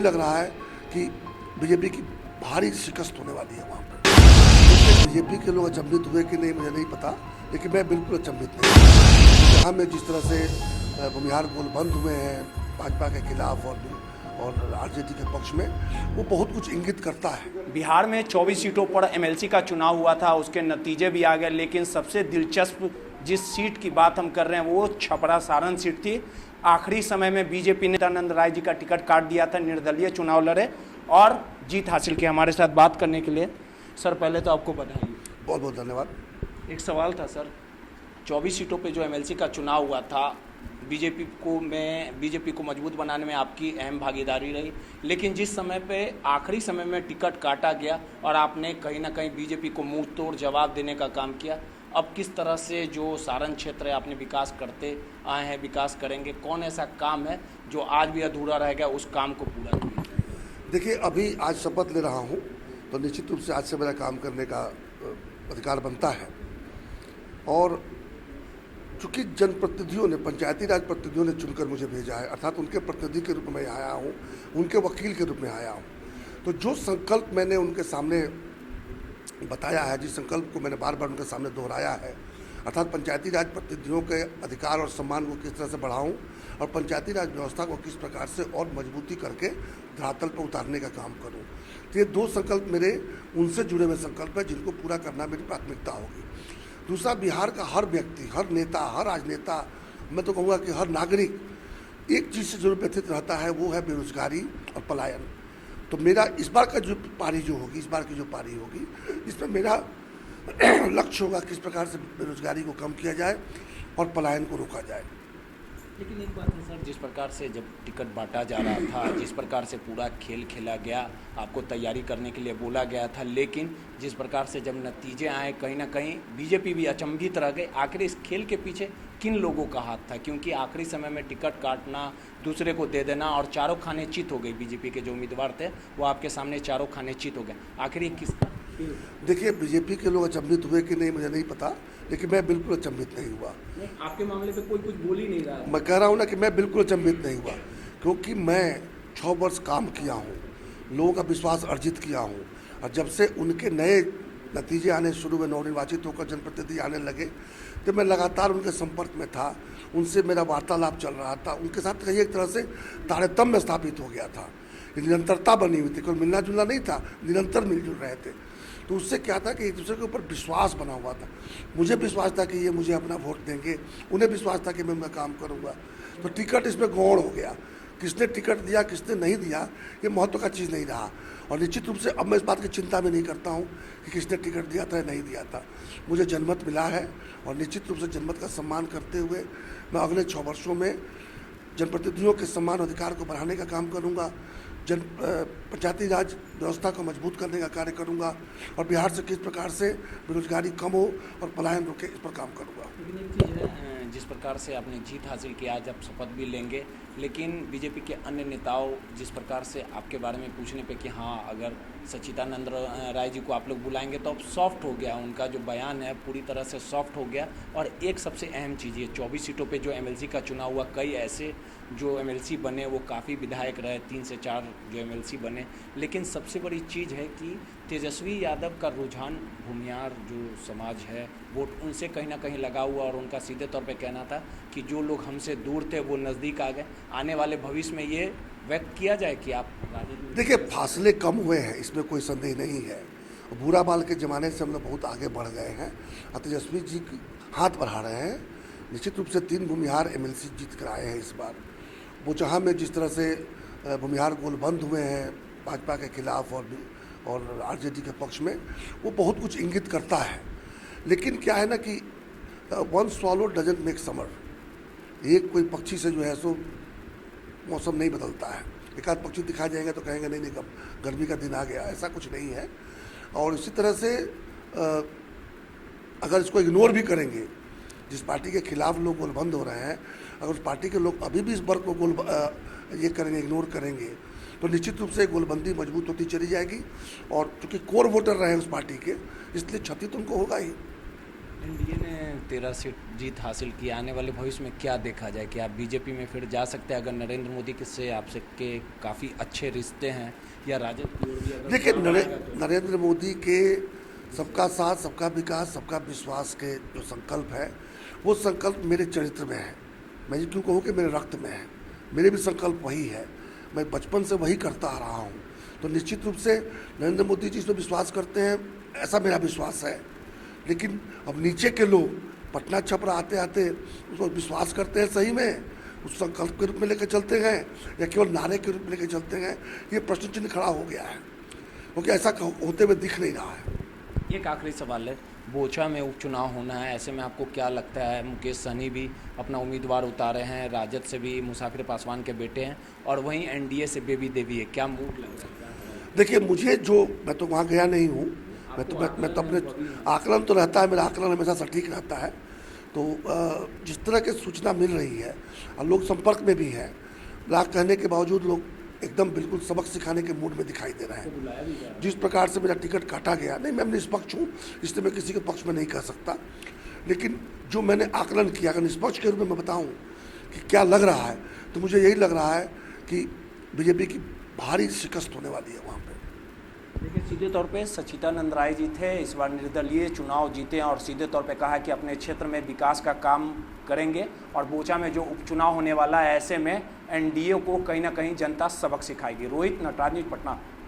लग रहा है कि बीजेपी की भारी शिकस्त होने वाली है वहाँ पर। बीजेपी के लोग अचंभित हुए कि नहीं मुझे नहीं पता, लेकिन मैं बिल्कुल अचंभित नहीं हूँ। जहाँ में जिस तरह से भूमिहार गोल बंद हुए हैं भाजपा के खिलाफ और आरजेडी के पक्ष में, वो बहुत कुछ इंगित करता है। बिहार में 24 सीटों पर एमएलसी का चुनाव हुआ था, उसके नतीजे भी आ गए, लेकिन सबसे दिलचस्प जिस सीट की बात हम कर रहे हैं वो छपरा सारण सीट थी। आखिरी समय में बीजेपी ने नित्यानंद राय जी का टिकट काट दिया था, निर्दलीय चुनाव लड़े और जीत हासिल की। हमारे साथ बात करने के लिए सर पहले तो आपको बधाई। बहुत बहुत धन्यवाद। एक सवाल था सर, 24 सीटों पे जो एमएलसी का चुनाव हुआ था, बीजेपी को मजबूत बनाने में आपकी अहम भागीदारी रही, लेकिन जिस समय पे आखिरी समय में टिकट काटा गया और आपने कहीं ना कहीं बीजेपी को मुंह तोड़ जवाब देने का काम किया, अब किस तरह से जो सारण क्षेत्र है आपने विकास करते आए हैं, विकास करेंगे, कौन ऐसा काम है जो आज भी अधूरा रह गया, उस काम को पूरा किया? देखिए, अभी आज शपथ ले रहा हूँ तो निश्चित रूप से आज से मेरा काम करने का अधिकार बनता है। और चूँकि जनप्रतिनिधियों ने, पंचायती राज प्रतिनिधियों ने चुनकर मुझे भेजा है, अर्थात उनके प्रतिनिधि के रूप में आया हूँ, उनके वकील के रूप में आया हूँ, तो जो संकल्प मैंने उनके सामने बताया है, जिस संकल्प को मैंने बार बार उनके सामने दोहराया है, अर्थात पंचायती राज प्रतिनिधियों के अधिकार और सम्मान को किस तरह से बढ़ाऊं और पंचायती राज व्यवस्था को किस प्रकार से और मजबूती करके धरातल पर उतारने का काम करूं, तो ये दो संकल्प मेरे उनसे जुड़े हुए संकल्प है जिनको पूरा करना मेरी प्राथमिकता होगी। दूसरा, बिहार का हर व्यक्ति, हर नेता, हर राजनेता, मैं तो कहूँगा कि हर नागरिक एक चीज़ से जरूर व्यथित रहता है, वो है बेरोजगारी और पलायन। तो मेरा इस बार का जो पारी जो होगी, इस बार की जो पारी होगी, इसमें मेरा लक्ष्य होगा किस प्रकार से बेरोजगारी को कम किया जाए और पलायन को रोका जाए। लेकिन एक बात है सर, जिस प्रकार से जब टिकट बांटा जा रहा था, जिस प्रकार से पूरा खेल खेला गया, आपको तैयारी करने के लिए बोला गया था, लेकिन जिस प्रकार से जब नतीजे आए कहीं ना कहीं बीजेपी भी अचंभित रह गई। आखिर इस खेल के पीछे किन लोगों का हाथ था? क्योंकि आखिरी समय में टिकट काटना, दूसरे को दे देना और चारों खाने चित हो गई। बीजेपी के जो उम्मीदवार थे वो आपके सामने चारों खाने चित हो गए। आखिर ये किसका? देखिए, बीजेपी के लोग अचंभित हुए कि नहीं मुझे नहीं पता, लेकिन मैं बिल्कुल अचंभित नहीं हुआ। आपके मामले पे कोई कुछ बोल ही नहीं रहा। मैं कह रहा हूँ ना कि मैं बिल्कुल अचंभित नहीं हुआ, क्योंकि मैं 6 वर्ष काम किया हूँ, लोगों का विश्वास अर्जित किया हूँ, और जब से उनके नए नतीजे आने शुरू हुए, नवनिर्वाचित होकर जनप्रतिनिधि आने लगे, तो मैं लगातार उनके संपर्क में था, उनसे मेरा वार्तालाप चल रहा था, उनके साथ कहीं एक तरह से तारतम्य स्थापित हो गया था, निरंतरता बनी हुई थी, कोई मिलना जुलना नहीं था, निरंतर मिलजुल रहे थे। तो उससे क्या था कि एक दूसरे के ऊपर विश्वास बना हुआ था। मुझे विश्वास था कि ये मुझे अपना वोट देंगे, उन्हें विश्वास था कि मैं उनका काम करूँगा। तो टिकट इसमें गौण हो गया, किसने टिकट दिया किसने नहीं दिया ये महत्व का चीज़ नहीं रहा। और निश्चित रूप से अब मैं इस बात की चिंता में नहीं करता हूँ कि किसने टिकट दिया था या नहीं दिया था। मुझे जनमत मिला है और निश्चित रूप से जनमत का सम्मान करते हुए मैं अगले 6 वर्षों में जनप्रतिनिधियों के सम्मान अधिकार को बढ़ाने का काम करूँगा, पंचायती राज व्यवस्था को मजबूत करने का कार्य करूंगा और बिहार से किस प्रकार से बेरोजगारी कम हो और पलायन रोके, इस पर काम करूंगा। लेकिन एक चीज़ है, जिस प्रकार से आपने जीत हासिल की, आज आप शपथ भी लेंगे, लेकिन बीजेपी के अन्य नेताओं जिस प्रकार से आपके बारे में पूछने पे कि हाँ अगर सच्चिदानंद राय जी को आप लोग बुलाएंगे तो अब सॉफ्ट हो गया, उनका जो बयान है पूरी तरह से सॉफ्ट हो गया। और एक सबसे अहम चीज़ ये 24 सीटों पे जो एमएलसी का चुनाव हुआ, कई ऐसे जो एमएलसी बने वो काफ़ी विधायक रहे, 3 से 4 जो एमएलसी बने, लेकिन सबसे बड़ी चीज़ है कि तेजस्वी यादव का रुझान भूमिहार जो समाज है वोट उनसे कहीं ना कहीं लगा हुआ, और उनका सीधे तौर पे कहना था कि जो लोग हमसे दूर थे वो नज़दीक आ गए। आने वाले भविष्य में ये व्यक्त किया जाए कि आप देखिए, फासले कम हुए हैं, इसमें कोई संदेह नहीं है। बुरा बाल के ज़माने से हम लोग बहुत आगे बढ़ गए हैं और तेजस्वी जी हाथ बढ़ा रहे हैं। निश्चित रूप से 3 भूमिहार एमएलसी जीत कर आए हैं इस बार। वो जहाँ में जिस तरह से भूमिहार गोल बंद हुए हैं भाजपा के खिलाफ और आरजेडी के पक्ष में, वो बहुत कुछ इंगित करता है। लेकिन क्या है ना कि one swallow doesn't make summer, एक कोई पक्षी से जो है सो मौसम नहीं बदलता है। एक आध पक्षी दिखा जाएंगे तो कहेंगे नहीं कब गर्मी का दिन आ गया, ऐसा कुछ नहीं है। और इसी तरह से अगर इसको इग्नोर भी करेंगे, जिस पार्टी के खिलाफ लोग गोलबंद हो रहे हैं, अगर उस पार्टी के लोग अभी भी इस वर्ग को ये करेंगे, इग्नोर करेंगे, तो निश्चित रूप से गोलबंदी मजबूत होती चली जाएगी। और चूँकि कोर वोटर रहे उस पार्टी के, इसलिए क्षति तो उनको होगा ही। एनडीए ने 13 सीट जीत हासिल की। आने वाले भविष्य में क्या देखा जाए कि आप बीजेपी में फिर जा सकते हैं अगर नरेंद्र मोदी के से आपसे के काफ़ी अच्छे रिश्ते हैं, या राजद की ओर भी अगर देखिए रुझान आएगा तो? नरेंद्र मोदी के सबका साथ सबका विकास सबका विश्वास के जो संकल्प है वो संकल्प मेरे चरित्र में है। मैं ये क्यों कहूँ कि मेरे रक्त में है, मेरे भी संकल्प वही है, मैं बचपन से वही करता आ रहा हूँ। तो निश्चित रूप से नरेंद्र मोदी जी इस पर विश्वास करते हैं, ऐसा मेरा विश्वास है। लेकिन अब नीचे के लोग पटना छपरा आते आते उसको विश्वास करते हैं सही में, उस संकल्प के रूप में लेकर चलते हैं या केवल नारे के रूप में लेकर चलते हैं, ये प्रश्न चिन्ह खड़ा हो गया है, क्योंकि ऐसा होते हुए दिख नहीं रहा है। एक आखिरी सवाल है, बोचा में उपचुनाव होना है, ऐसे में आपको क्या लगता है? मुकेश सहनी भी अपना उम्मीदवार उतारे हैं, राजद से भी मुसाफिर पासवान के बेटे हैं, और वहीं एनडीए से बेबी देवी है, क्या मूड लग सकता है? देखिए मुझे जो, मैं तो वहाँ गया नहीं हूँ, मैं तो अपने आकलन तो रहता है, मेरा आकलन हमेशा सटीक रहता है। तो जिस तरह की सूचना मिल रही है और लोग संपर्क में भी हैं, लाख कहने के बावजूद लोग एकदम बिल्कुल सबक सिखाने के मूड में दिखाई दे रहे हैं। जिस प्रकार से मेरा टिकट काटा गया, नहीं मैं निष्पक्ष हूँ, इसलिए मैं किसी के पक्ष में नहीं कह सकता, लेकिन जो मैंने आकलन किया, अगर निष्पक्ष के रूप में मैं बताऊँ कि क्या लग रहा है, तो मुझे यही लग रहा है कि बीजेपी की भारी शिकस्त होने वाली है वहाँ पे। देखिए, सीधे तौर पे सच्चिदानंद राय जी थे, इस बार निर्दलीय चुनाव जीते हैं और सीधे तौर पे कहा कि अपने क्षेत्र में विकास का काम करेंगे, और बोचा में जो उपचुनाव होने वाला है, ऐसे में एनडीए को कहीं ना कहीं जनता सबक सिखाएगी। रोहित, नटराज न्यूज़, पटना।